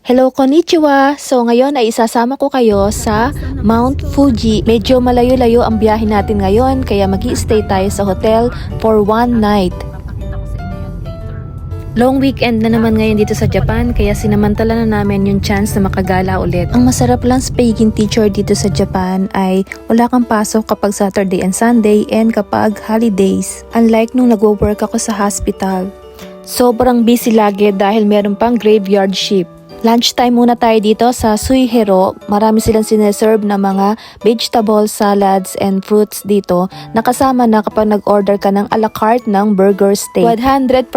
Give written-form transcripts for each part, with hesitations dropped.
Hello, konnichiwa! So ngayon ay isasama ko kayo sa Mount Fuji. Medyo malayo-layo ang biyahe natin ngayon kaya mag-i-stay tayo sa hotel for one night. Long weekend na naman ngayon dito sa Japan kaya sinamantala na namin yung chance na makagala ulit. Ang masarap lang sa pagiging teacher dito sa Japan ay wala kang pasok kapag Saturday and Sunday and kapag holidays. Unlike nung nagwo-work ako sa hospital. Sobrang busy lagi dahil meron pang graveyard shift. Lunchtime muna tayo dito sa Suihiro. Marami silang sineserve na mga vegetable salads and fruits dito. Nakasama na kapag nag-order ka ng a la carte ng burger steak. 100%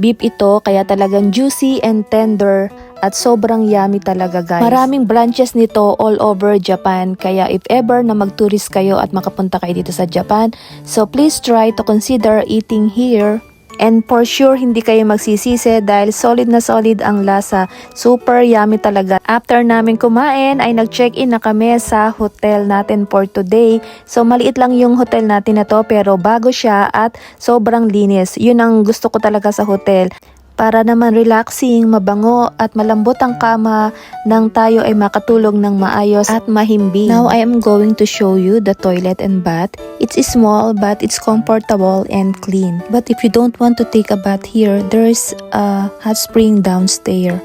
beef ito kaya talagang juicy and tender. At sobrang yummy talaga guys. Maraming branches nito all over Japan. Kaya if ever na mag-tourist kayo at makapunta kayo dito sa Japan, so please try to consider eating here. And for sure, hindi kayo magsisisi dahil solid na solid ang lasa. Super yummy talaga. After namin kumain ay nag-check-in na kami sa hotel natin for today. So maliit lang yung hotel natin na to pero bago siya at sobrang linis. Yun ang gusto ko talaga sa hotel. Para naman relaxing, mabango at malambot ang kama nang tayo ay makatulog ng maayos at mahimbing. Now I am going to show you the toilet and bath. It's small but it's comfortable and clean. But if you don't want to take a bath here, there's a hot spring downstairs.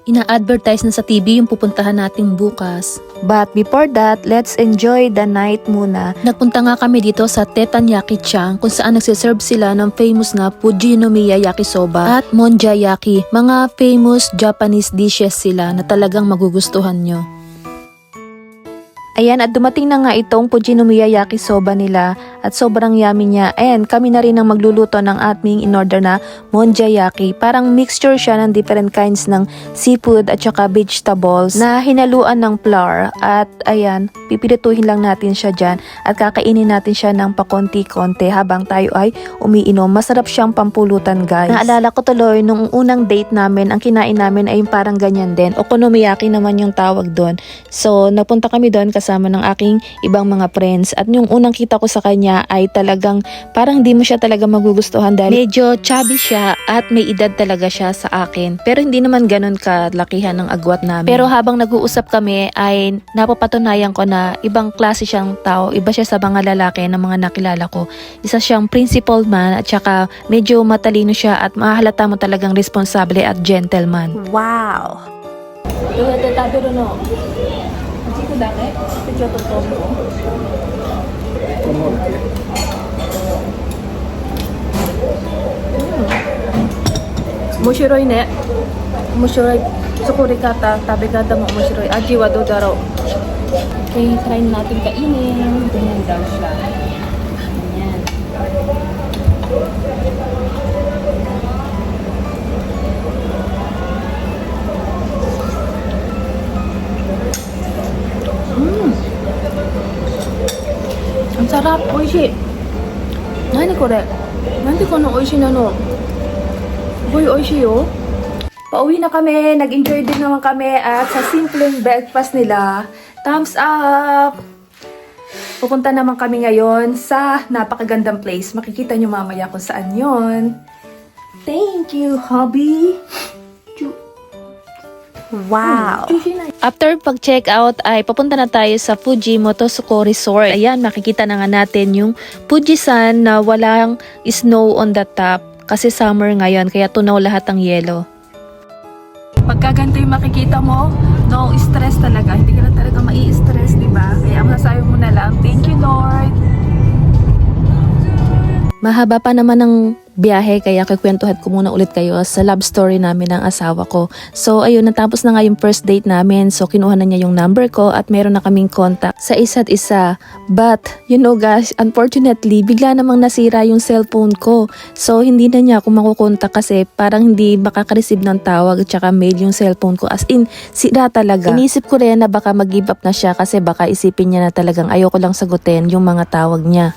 Ina-advertise na sa TV yung pupuntahan natin bukas. But before that, let's enjoy the night muna. Nagpunta nga kami dito sa Teppanyaki-chan kung saan nagsiserve sila ng famous na Fujinomiya Yakisoba at Monjayaki. Mga famous Japanese dishes sila na talagang magugustuhan nyo. Ayan, at dumating na nga itong Fujinomiya Yakisoba nila at sobrang yummy niya. And kami na rin ang magluluto ng aming in-order na Monjayaki. Parang mixture siya ng different kinds ng seafood at saka vegetables na hinaluan ng flour. At ayan, pipirituhin lang natin siya dyan at kakainin natin siya ng pakonti-konti habang tayo ay umiinom. Masarap siyang pampulutan guys. Naalala ko tuloy nung unang date namin, ang kinain namin ay yung parang ganyan din. Okonomiyaki naman yung tawag doon. So napunta kami doon kasama ng aking ibang mga friends. At yung unang kita ko sa kanya ay talagang parang di mo siya talaga magugustuhan dahil medyo chubby siya at may edad talaga siya sa akin. Pero hindi naman ganun kalakihan ng agwat namin. Pero habang nag-uusap kami ay napapatunayan ko na ibang klase siyang tao. Iba siya sa mga lalaki na mga nakilala ko. Isa siyang principled man at saka medyo matalino siya at mahalata mo talagang responsable at gentleman. Wow! Menarai ne. Menarai. Sukurikata, tabigata mo menarai. Aji wa do daro. Okay, try natin kainin. Ganyan daw siya. Ganyan. Ang sarap, oishi. Nani kore? Nandi kono oishi nano? Boy, oishi yo. Pauwi na kami, nag-enjoy din naman kami at sa simpleng breakfast nila, thumbs up! Pupunta naman kami ngayon sa napakagandang place. Makikita nyo mamaya kung saan yon. Thank you, hubby! Wow! After pag-check out ay papunta na tayo sa Fuji Motosuko Resort. Ayan, makikita na nga natin yung Fujisan na walang snow on the top kasi summer ngayon kaya tunaw lahat ng yelo. Pagka ganito yung makikita mo, no stress talaga. Hindi ka na talaga mai-stress, di ba? Kaya ang masasabi mo na lang, thank you Lord! Mahaba pa naman ang biyahe kaya kikwentuhan ko muna ulit kayo sa love story namin ng asawa ko. So ayun, natapos na nga yung first date namin. So kinuha na niya yung number ko at meron na kaming contact sa isa't isa. But you know guys, unfortunately bigla namang nasira yung cellphone ko. So hindi na niya ako makukontak kasi parang hindi makaka-receive ng tawag at saka mail yung cellphone ko. As in, sira talaga. Inisip ko rin na baka mag-give up na siya kasi baka isipin niya na talagang ayoko lang sagutin yung mga tawag niya.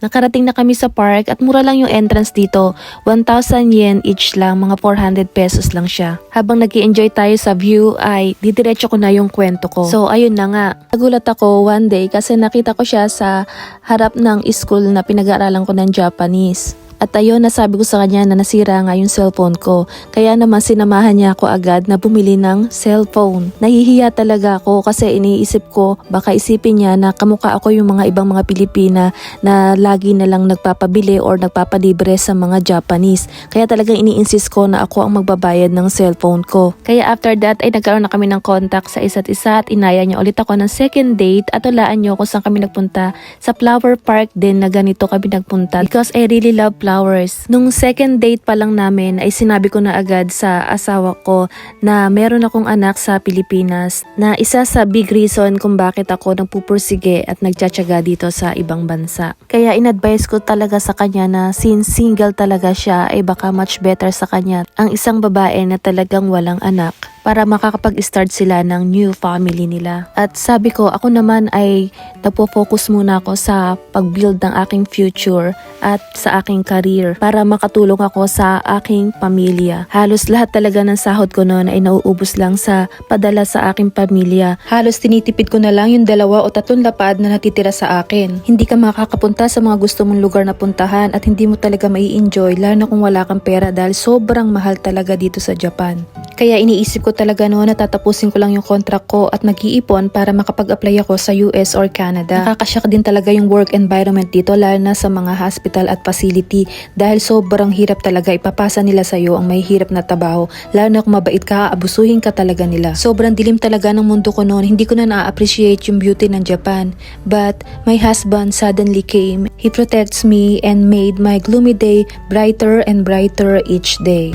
Nakarating na kami sa park at mura lang yung entrance dito. 1,000 yen each lang, mga 400 pesos lang siya. Habang nag-i-enjoy tayo sa view ay didiretso ko na yung kwento ko. So ayun na nga. Nagulat ako one day kasi nakita ko siya sa harap ng school na pinag-aaralan ko ng Japanese. At ayun, nasabi ko sa kanya na nasira nga yung cellphone ko. Kaya naman sinamahan niya ako agad na bumili ng cellphone. Nahihiya talaga ako kasi iniisip ko baka isipin niya na kamukha ako yung mga ibang mga Pilipina na lagi na lang nagpapabili or nagpapalibre sa mga Japanese. Kaya talagang ini-insist ko na ako ang magbabayad ng cellphone ko. Kaya after that ay nagkaroon na kami ng contact sa isa't isa at inaya niya ulit ako ng second date at ulaan niyo kung saan kami nagpunta. Sa flower park din na ganito kami nagpunta because I really love flowers. Nung second date pa lang namin ay sinabi ko na agad sa asawa ko na meron akong anak sa Pilipinas na isa sa big reason kung bakit ako nagpupursige at nagtsatsaga dito sa ibang bansa. Kaya in-advise ko talaga sa kanya na since single talaga siya ay baka much better sa kanya ang isang babae na talagang walang anak para makakapag-start sila ng new family nila. At sabi ko, ako naman ay nagpo-focus muna ako sa pag-build ng aking future at sa aking career para makatulong ako sa aking pamilya. Halos lahat talaga ng sahod ko noon ay nauubos lang sa padala sa aking pamilya. Halos tinitipid ko na lang yung 2 o 3 lapad na natitira sa akin. Hindi ka makakapunta sa mga gusto mong lugar na puntahan at hindi mo talaga mai-enjoy lalo na kung wala kang pera dahil sobrang mahal talaga dito sa Japan. Kaya iniisip ko talaga noon na tatapusin ko lang yung contract ko at mag-iipon para makapag-apply ako sa US or Canada. Nakakasyak din talaga yung work environment dito lalo na sa mga hospital at facility dahil sobrang hirap talaga ipapasa nila sa'yo ang may hirap na trabaho lalo na kung mabait ka, abusuhin ka talaga nila. Sobrang dilim talaga ng mundo ko noon, hindi ko na na-appreciate yung beauty ng Japan. But my husband suddenly came. He protects me and made my gloomy day brighter and brighter each day.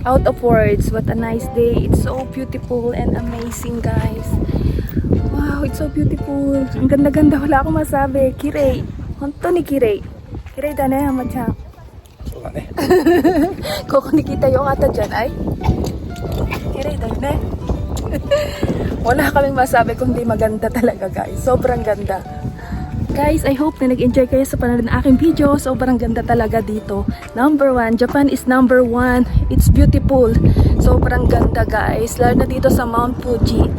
Out of words, what a nice day. It's so beautiful and amazing, guys. Wow, it's so beautiful. Ang ganda-ganda, wala akong masabi. Kirei. Honto ni Kirei. Kirei da ne, Hama-chan. So da ne. Koko nikita yung ata dyan ay. Kirei da ne. Wala kaming masabi kundi maganda talaga, guys. Sobrang ganda. Guys, I hope na nag-enjoy kayo sa panonood ng aking video. Sobrang ganda talaga dito. Number 1, Japan is number 1. It's beautiful. Sobrang ganda, guys. Lalo na dito sa Mount Fuji.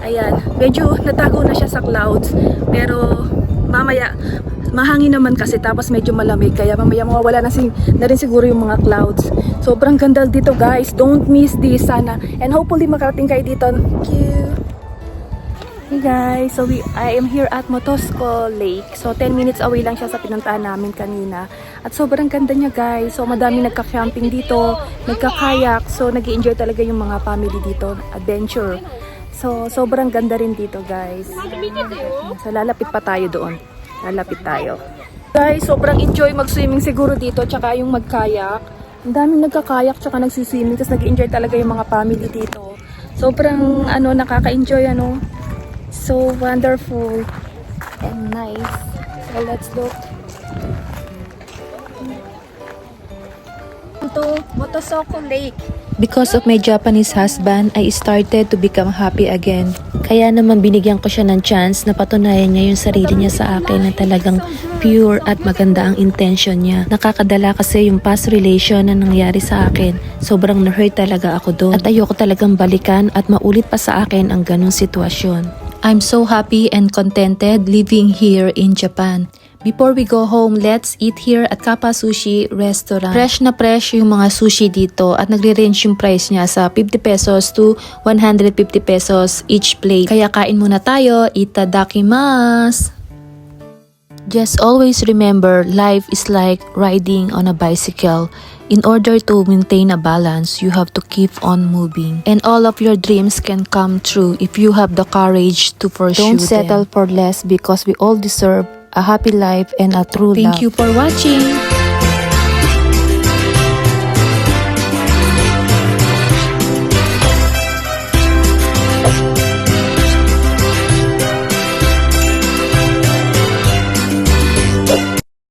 Ayan, medyo natago na siya sa clouds. Pero mamaya, mahangin naman kasi tapos medyo malamig. Kaya mamaya mawawala na rin siguro yung mga clouds. Sobrang ganda dito, guys. Don't miss this sana. And hopefully makarating kayo dito. Thank you. Hey guys, so I am here at Motosco Lake. So 10 minutes away lang siya sa pinuntahan namin kanina. At sobrang ganda niya, guys. So madami nagka-camping dito, nagka-kayak. So nag-i-enjoy talaga yung mga family dito, adventure. So sobrang ganda rin dito, guys. So lalapit pa tayo doon. Lalapit tayo. Guys, sobrang enjoy mag-swimming siguro dito, tsaka yung mag-kayak. Ang daming nagka-kayak tsaka nag-swimming, tapos nag-i-enjoy talaga yung mga family dito. Sobrang nakaka-enjoy So wonderful and nice. So let's look to Motosoko Lake. Because of my Japanese husband, I started to become happy again. Kaya naman binigyan ko siya ng chance na patunayan niya yung sarili niya sa akin na talagang pure at maganda ang intention niya. Nakakadala kasi yung past relation na nangyari sa akin. Sobrang na-hurt talaga ako doon. At ayoko talagang balikan at maulit pa sa akin ang ganong sitwasyon. I'm so happy and contented living here in Japan. Before we go home, let's eat here at Kappa Sushi Restaurant. Fresh na fresh yung mga sushi dito at nagre-range yung price niya sa 50 pesos to 150 pesos each plate. Kaya kain muna tayo, itadakimasu! Just always remember, life is like riding on a bicycle. In order to maintain a balance, you have to keep on moving. And all of your dreams can come true if you have the courage to pursue them. Don't settle for less because we all deserve a happy life and a true love. Thank you for watching!